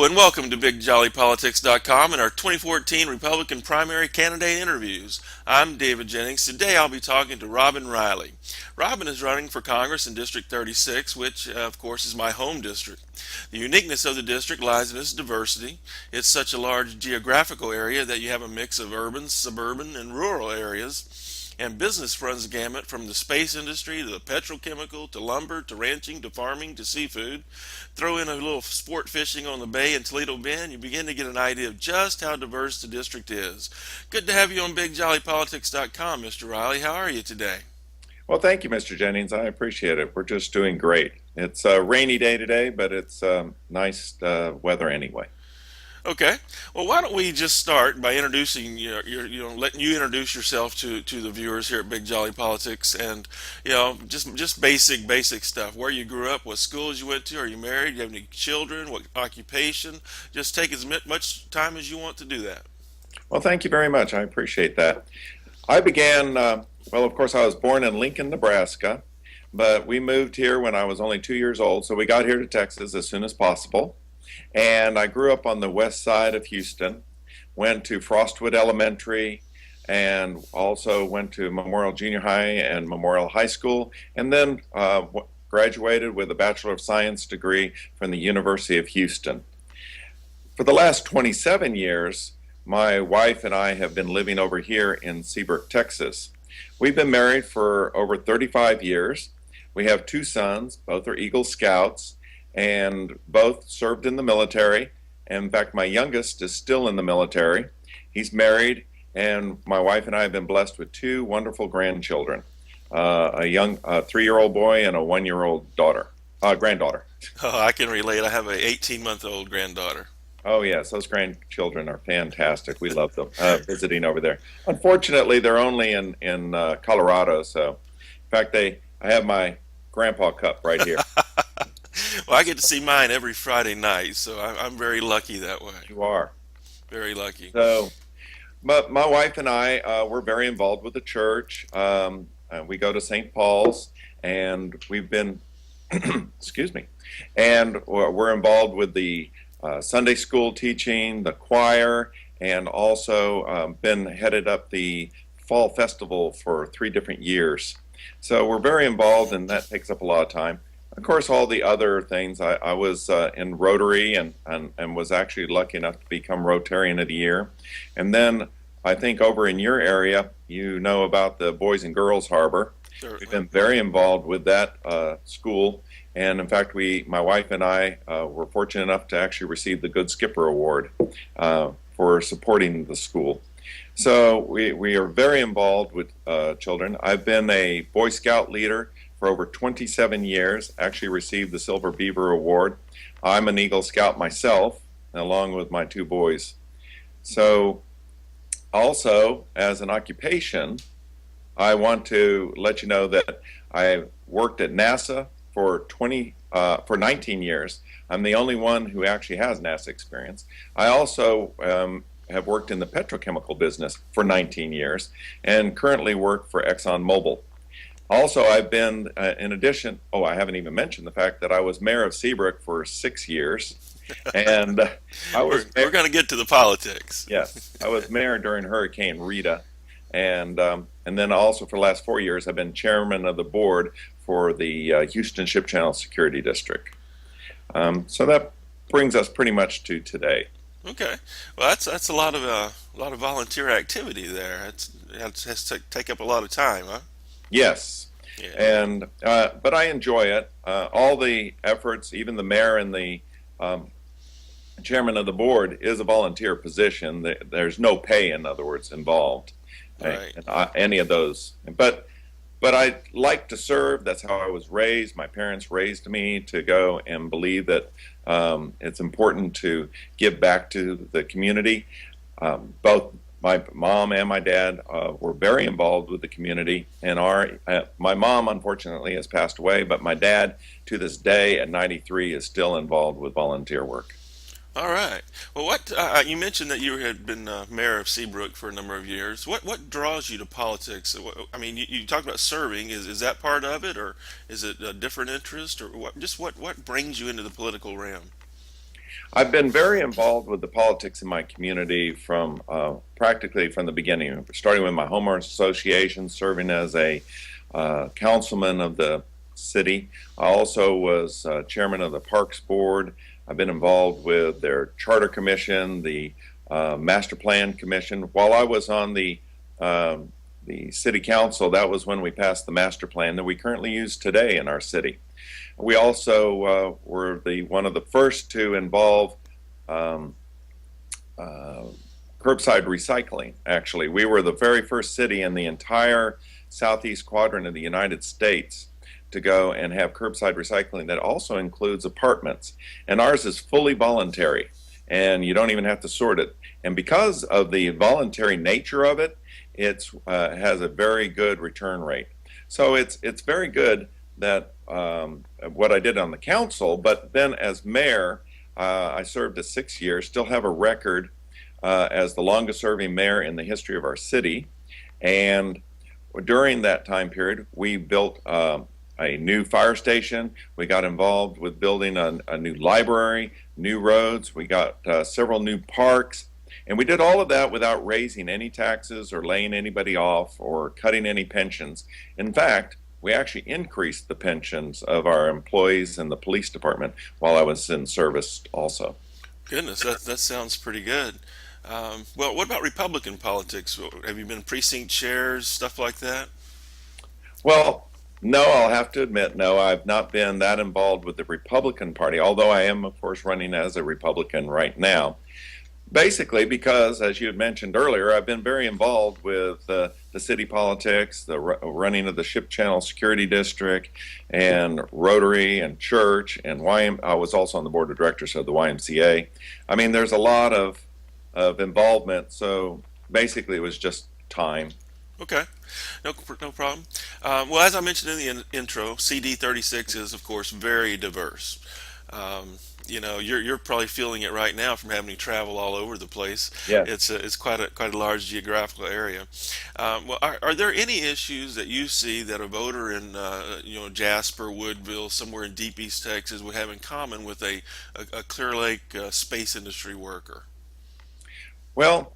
And welcome to BigJollyPolitics.com and our 2014 Republican primary candidate interviews. I'm David Jennings. Today I'll be talking to Robin Riley. Robin is running for Congress in District 36, which, of course, is my home district. The uniqueness of the district lies in its diversity. It's such a large geographical area that you have a mix of urban, suburban, and rural areas. And business runs the gamut from the space industry to the petrochemical to lumber to ranching to farming to seafood. Throw in a little sport fishing on the bay in Toledo Bend, you begin to get an idea of just how diverse the district is. Good to have you on BigJollyPolitics.com, Mr. Riley. How are you today? Well, thank you, Mr. Jennings. I appreciate it. We're just doing great. It's a rainy day today, but it's nice weather anyway. Okay. Well, why don't we just start by introducing letting you introduce yourself to the viewers here at Big Jolly Politics, and just basic stuff. Where you grew up, what schools you went to, are you married, you have any children, what occupation? Just take as much time as you want to do that. Well, thank you very much. I appreciate that. I began, well, of course, I was born in Lincoln, Nebraska, but we moved here when I was only 2 years old, so we got here to Texas as soon as possible. And I grew up on the west side of Houston, went to Frostwood Elementary, and also went to Memorial Junior High and Memorial High School, and then graduated with a Bachelor of Science degree from the University of Houston. For the last 27 years, my wife and I have been living over here in Seabrook, Texas. We've been married for over 35 years. We have two sons, both are Eagle Scouts, and both served in the military. In fact, my youngest is still in the military. He's married, and my wife and I have been blessed with two wonderful grandchildren, a young 3-year-old boy and a 1-year-old granddaughter. Oh, I can relate. I have a 18-month-old granddaughter. Oh, yes, those grandchildren are fantastic. We love them visiting over there. Unfortunately, they're only in Colorado, so in fact, I have my grandpa cup right here. Well, I get to see mine every Friday night, so I'm very lucky that way. You are. Very lucky. So, but my wife and I were very involved with the church. We go to St. Paul's, and we've been, excuse me, and we're involved with the Sunday school teaching, the choir, and also been headed up the fall festival for 3 different years. So we're very involved, and that takes up a lot of time. Of course, all the other things, I was in Rotary and was actually lucky enough to become Rotarian of the Year. And then I think over in your area, you know about the Boys and Girls Harbor. Certainly. We've been very involved with that school. And in fact, my wife and I were fortunate enough to actually receive the Good Skipper Award for supporting the school. So we are very involved with children. I've been a Boy Scout leader for over 27 years, actually received the Silver Beaver Award. I'm an Eagle Scout myself, along with my 2 boys. So also, as an occupation, I want to let you know that I worked at NASA for 19 years. I'm the only one who actually has NASA experience. I also have worked in the petrochemical business for 19 years and currently work for ExxonMobil. Also, I've been, in addition, I haven't even mentioned the fact that I was mayor of Seabrook for 6 years. And we're going to get to the politics. Yes, I was mayor during Hurricane Rita. And then also for the last 4 years, I've been chairman of the board for the Houston Ship Channel Security District. So that brings us pretty much to today. Okay, well that's a lot of volunteer activity there. It has to take up a lot of time, huh? Yes, Yeah. and but I enjoy it. All the efforts, even the mayor and the chairman of the board is a volunteer position. There's no pay, in other words, involved. Right. Any of those. But I like to serve. That's how I was raised. My parents raised me to go and believe that it's important to give back to the community. Both my mom and my dad were very involved with the community, and my mom unfortunately has passed away, but my dad to this day at 93 is still involved with volunteer work. All right. Well, what you mentioned that you had been mayor of Seabrook for a number of years. What draws you to politics? I mean, you talked about serving. Is that part of it, or is it a different interest, or what? Just what brings you into the political realm? I've been very involved with the politics in my community from practically from the beginning, starting with my homeowners association, serving as a councilman of the city. I also was chairman of the Parks Board. I've been involved with their charter commission, the master plan commission. While I was on the city council, that was when we passed the master plan that we currently use today in our city. We also were one of the first to involve um, curbside recycling. Actually, we were the very first city in the entire southeast quadrant of the United States to go and have curbside recycling that also includes apartments. And ours is fully voluntary, and you don't even have to sort it. And because of the voluntary nature of it, it has a very good return rate. So it's very good that what I did on the council, but then as mayor, I served 6 years, still have a record as the longest serving mayor in the history of our city. And during that time period, we built a new fire station. We got involved with building a new library, new roads. We got several new parks. And we did all of that without raising any taxes or laying anybody off or cutting any pensions. In fact, we actually increased the pensions of our employees in the police department while I was in service also. Goodness, that sounds pretty good. Well, what about Republican politics? Have you been precinct chairs, stuff like that? Well, no, I'll have to admit, no, I've not been that involved with the Republican Party, although I am, of course, running as a Republican right now. Basically, because, as you had mentioned earlier, I've been very involved with the city politics, the running of the Ship Channel Security District, and Rotary and Church, and I was also on the board of directors of the YMCA. I mean, there's a lot of involvement, so basically it was just time. Okay, no problem. Well, as I mentioned in the intro, CD36 is, of course, very diverse. Um, you're probably feeling it right now from having to travel all over the place. Yes. It's quite a large geographical area. Well, are there any issues that you see that a voter in Jasper, Woodville, somewhere in deep East Texas would have in common with a Clear Lake space industry worker? Well,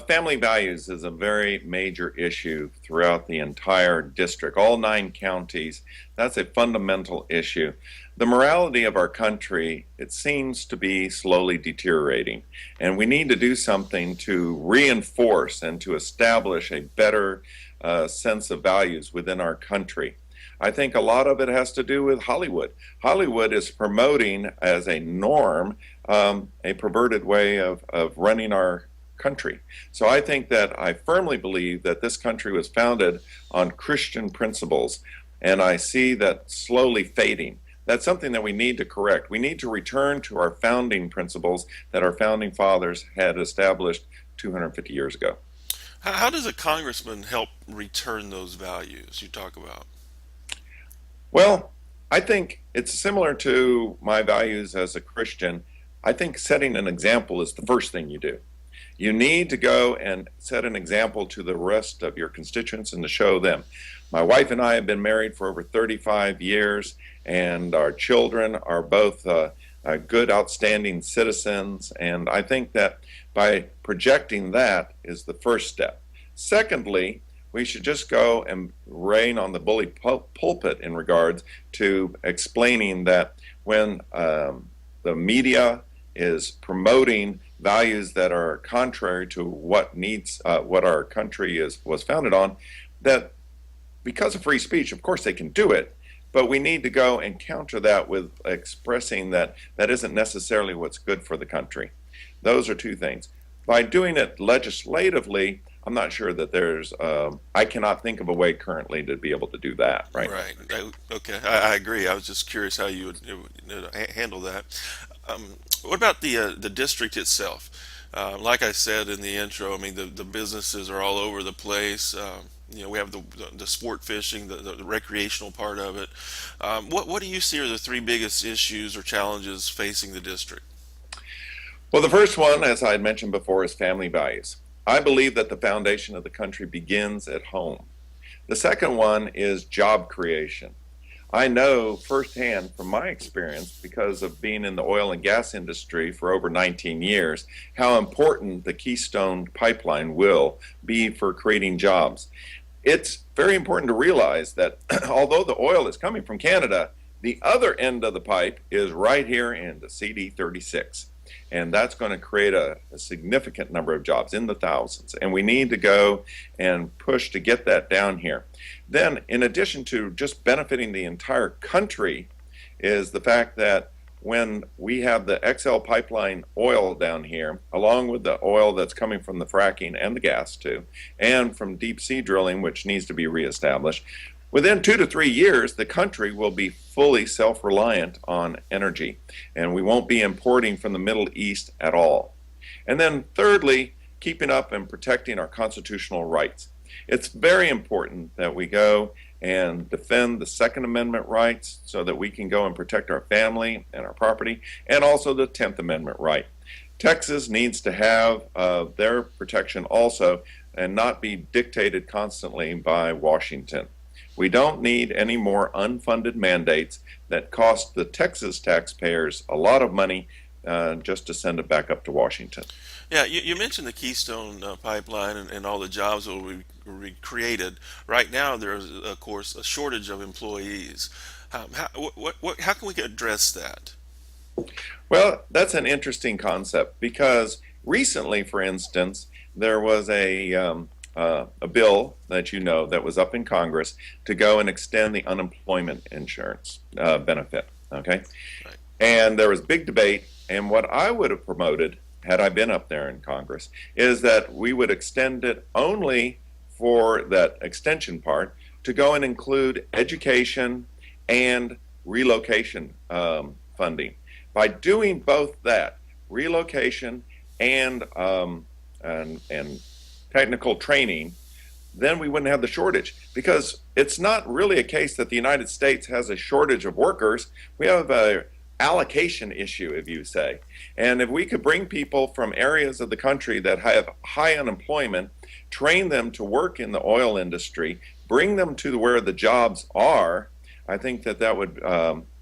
family values is a very major issue throughout the entire district, all 9 counties. That's a fundamental issue. The morality of our country, it seems to be slowly deteriorating, and we need to do something to reinforce and to establish a better sense of values within our country. I think a lot of it has to do with Hollywood. Hollywood is promoting as a norm a perverted way of running our country. So I think that I firmly believe that this country was founded on Christian principles, and I see that slowly fading. That's something that we need to correct. We need to return to our founding principles that our founding fathers had established 250 years ago. How does a congressman help return those values you talk about? Well, I think it's similar to my values as a Christian. I think setting an example is the first thing you do. You need to go and set an example to the rest of your constituents and to show them. My wife and I have been married for over 35 years, and our children are both good, outstanding citizens. And I think that by projecting that is the first step. Secondly, we should just go and rain on the bully pulpit in regards to explaining that when the media is promoting values that are contrary to what our country was founded on, that because of free speech, of course they can do it, but we need to go and counter that with expressing that that isn't necessarily what's good for the country. Those are two things. By doing it legislatively, I'm not sure that I cannot think of a way currently to be able to do that, right? Right. Okay. I agree. I was just curious how you would handle that. What about the district itself? Like I said in the intro, I mean the businesses are all over the place. We have the sport fishing, the recreational part of it. What do you see are the three biggest issues or challenges facing the district? Well, the first one, as I had mentioned before, is family values. I believe that the foundation of the country begins at home. The second one is job creation. I know firsthand from my experience, because of being in the oil and gas industry for over 19 years, how important the Keystone Pipeline will be for creating jobs. It's very important to realize that although the oil is coming from Canada, the other end of the pipe is right here in the CD36. And that's going to create a significant number of jobs in the thousands. And we need to go and push to get that down here. Then, in addition to just benefiting the entire country, is the fact that when we have the XL pipeline oil down here, along with the oil that's coming from the fracking and the gas too, and from deep sea drilling, which needs to be reestablished, within 2 to 3 years, the country will be fully self-reliant on energy, and we won't be importing from the Middle East at all. And then thirdly, keeping up and protecting our constitutional rights. It's very important that we go and defend the Second Amendment rights so that we can go and protect our family and our property, and also the 10th Amendment right. Texas needs to have their protection also and not be dictated constantly by Washington. We don't need any more unfunded mandates that cost the Texas taxpayers a lot of money just to send it back up to Washington. Yeah, you mentioned the Keystone pipeline and all the jobs that will be created. Right now, there's, of course, a shortage of employees. How can we address that? Well, that's an interesting concept because recently, for instance, there was a bill that you know that was up in Congress to go and extend the unemployment insurance benefit. Okay, Right. and there was big debate. And what I would have promoted, had I been up there in Congress, is that we would extend it only for that extension part to go and include education and relocation funding. By doing both that, relocation and technical training, then we wouldn't have the shortage, because it's not really a case that the United States has a shortage of workers. We have a allocation issue, if you say. And if we could bring people from areas of the country that have high unemployment, train them to work in the oil industry, bring them to where the jobs are, I think that that would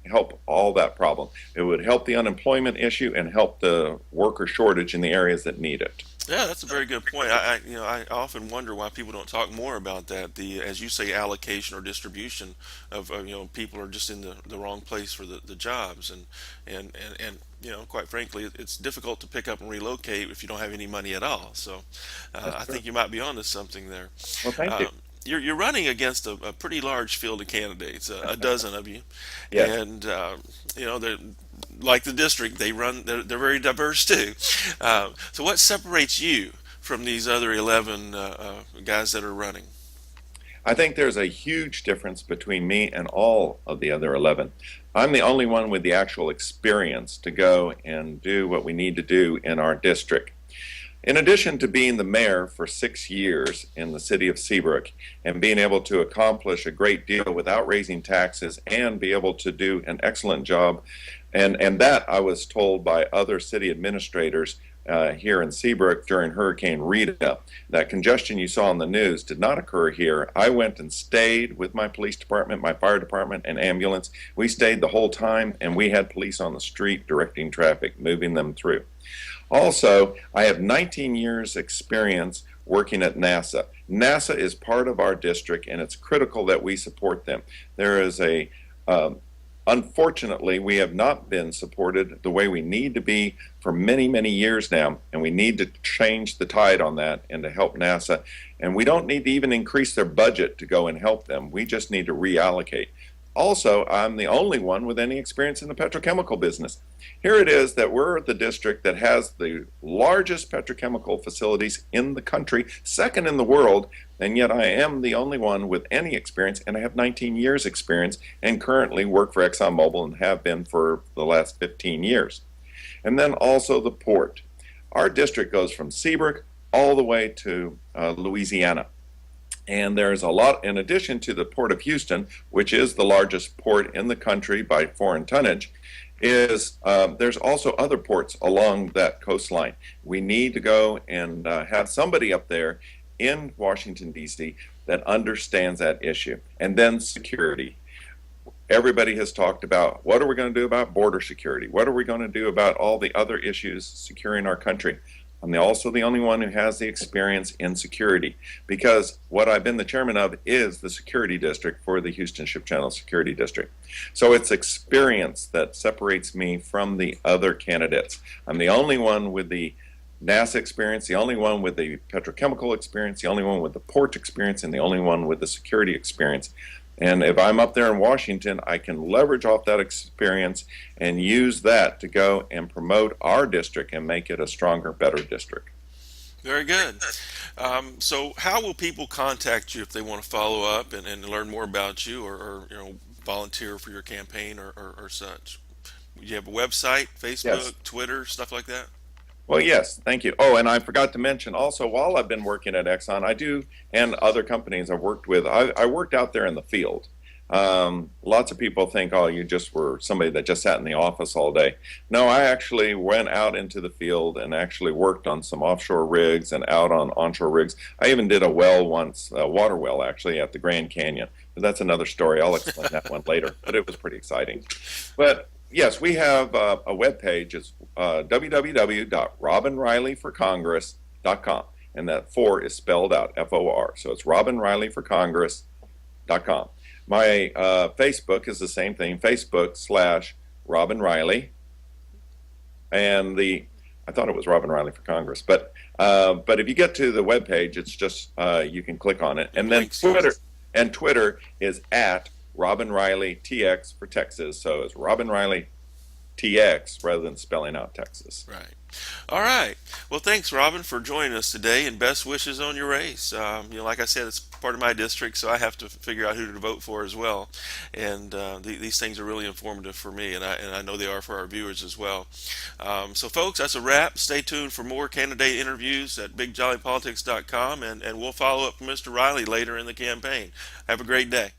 help all that problem. It would help the unemployment issue and help the worker shortage in the areas that need it. Yeah, that's a very good point. I often wonder why people don't talk more about that. The, as you say, allocation or distribution of people are just in the wrong place for the jobs, and quite frankly, it's difficult to pick up and relocate if you don't have any money at all. So, That's I true. think you might be onto something there. Well, thank you. You're running against a pretty large field of candidates, a dozen of you, Yes. and they're like the district. They're very diverse too. So what separates you from these other 11 guys that are running? I think there's a huge difference between me and all of the other 11. I'm the only one with the actual experience to go and do what we need to do in our district. In addition to being the mayor for 6 years in the city of Seabrook and being able to accomplish a great deal without raising taxes and be able to do an excellent job, and that I was told by other city administrators here in Seabrook during Hurricane Rita. That congestion you saw on the news did not occur here. I went and stayed with my police department, my fire department, and ambulance. We stayed the whole time, and we had police on the street directing traffic, moving them through. Also, I have 19 years experience working at NASA. NASA is part of our district, and it's critical that we support them. There is unfortunately, we have not been supported the way we need to be for many, many years now, and we need to change the tide on that and to help NASA. And we don't need to even increase their budget to go and help them. We just need to reallocate. Also, I'm the only one with any experience in the petrochemical business. Here it is that we're the district that has the largest petrochemical facilities in the country, second in the world, and yet I am the only one with any experience, and I have 19 years experience and currently work for ExxonMobil and have been for the last 15 years. And then also the port. Our district goes from Seabrook all the way to Louisiana. And there's a lot, in addition to the Port of Houston, which is the largest port in the country by foreign tonnage, there's also other ports along that coastline. We need to go and have somebody up there in Washington, D.C. that understands that issue. And then security. everybody has talked about what are we going to do about border security? What are we going to do about all the other issues securing our country? I'm also the only one who has the experience in security, because what I've been the chairman of is the security district for the Houston Ship Channel Security District. So it's experience that separates me from the other candidates. I'm the only one with the NASA experience, the only one with the petrochemical experience, the only one with the port experience, and the only one with the security experience. And if I'm up there in Washington, I can leverage off that experience and use that to go and promote our district and make it a stronger, better district. Very good. So how will people contact you if they want to follow up and learn more about you, or volunteer for your campaign, or such? Do you have a website, Facebook, Yes. Twitter, stuff like that? Well, yes, thank you. Oh, and I forgot to mention also, while I've been working at Exxon, I do, and other companies I've worked with, I worked out there in the field. Lots of people think, oh, you just were somebody that just sat in the office all day. No, I actually went out into the field and actually worked on some offshore rigs and out on onshore rigs. I even did a well once, a water well actually, at the Grand Canyon. But that's another story. I'll explain that one later. But it was pretty exciting. But yes, we have a web page. It's www.robinrileyforcongress.com, and that "for" is spelled out, F-O-R. So it's robinrileyforcongress.com. My Facebook is the same thing, Facebook/Robin Riley, and I thought it was Robin Riley for Congress, but if you get to the web page, it's just you can click on it, and then Twitter is at Robin Riley TX for Texas, so it's Robin Riley TX rather than spelling out Texas. Right. All right. Well, thanks, Robin, for joining us today, and best wishes on your race. Like I said, it's part of my district, so I have to figure out who to vote for as well. And these things are really informative for me, and I know they are for our viewers as well. So, folks, that's a wrap. Stay tuned for more candidate interviews at BigJollyPolitics.com, and we'll follow up with Mr. Riley later in the campaign. Have a great day.